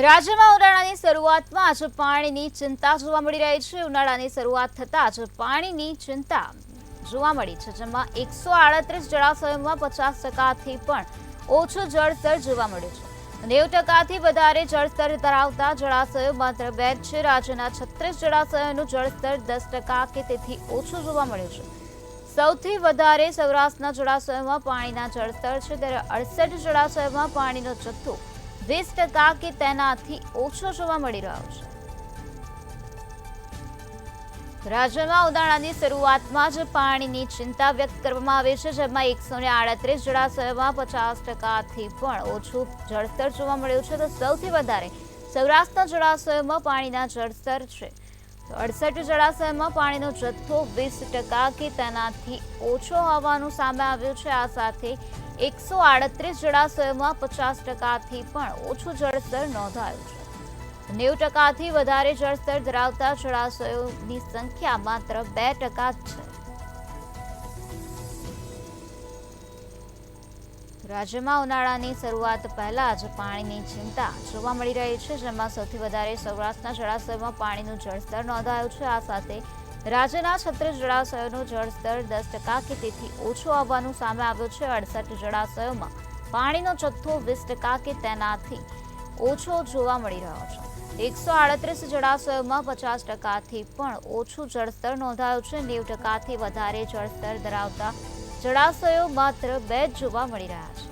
રાજ્યમાં ઉનાળાની શરૂઆતમાં જ પાણીની ચિંતા જોવા મળી રહી છે। ઉનાળાની શરૂઆત થતાં જ પાણીની ચિંતા જોવા મળી છે, જેમાં 138 જળાશયોમાં 50%થી પણ ઓછું જળસ્તર જોવા મળ્યું છે। 90%થી વધારે જળસ્તર ધરાવતા જળાશયો માત્ર 2 છે। રાજ્યના 36 જળાશયોનું જળસ્તર 10% કે તેથી ઓછું જોવા મળ્યું છે। સૌથી વધારે સૌરાષ્ટ્રના જળાશયોમાં પાણીના જળસ્તર છે, ત્યારે 68 જળાશયોમાં પાણીનો જથ્થો 20% કે તેનાથી ઓછો જોવા મળી રહ્યો છે। રાજ્યમાં ઉનાળાની શરૂઆતમાં જ પાણીની ચિંતા વ્યક્ત કરવામાં આવી છે, જેમાં 138 જળાશયોમાં 50%થી પણ ઓછું જળસ્તર જોવા મળ્યું છે, તો સૌથી વધારે સૌરાષ્ટ્રના જળાશયોમાં પાણીના જળસ્તર છે। 68 જળાશયોમાં પાણીનો જથ્થો 20% કે તેનાથી ઓછો હોવાનું સામે આવ્યું છે। આ સાથે 138 જળાશયોમાં 50%થી પણ ઓછું જળસ્તર નોંધાયું છે। 90%થી વધારે જળસ્તર ધરાવતા જળાશયોની સંખ્યા માત્ર 2% છે। રાજ્યમાં ઉનાળાની શરૂઆત પહેલા જ પાણીની ચિંતા જોવા મળી રહી છે, જેમાં સૌથી વધારે સૌરાષ્ટ્રના જળાશયોમાં પાણીનું જળસ્તર નોંધાયું છે। આ સાથે રાજ્યના 36 જળાશયોનું જળસ્તર 10% કે તેથી ઓછું આવવાનું સામે આવ્યું છે। 68 જળાશયોમાં પાણીનો જથ્થો 20% કે તેનાથી ઓછો જોવા મળી રહ્યો છે। 138 જળાશયોમાં 50%થી પણ ઓછું જળસ્તર નોંધાયું છે। 90%થી વધારે જળસ્તર ધરાવતા જળાશયો માત્ર 2 જોવા મળી રહ્યા છે।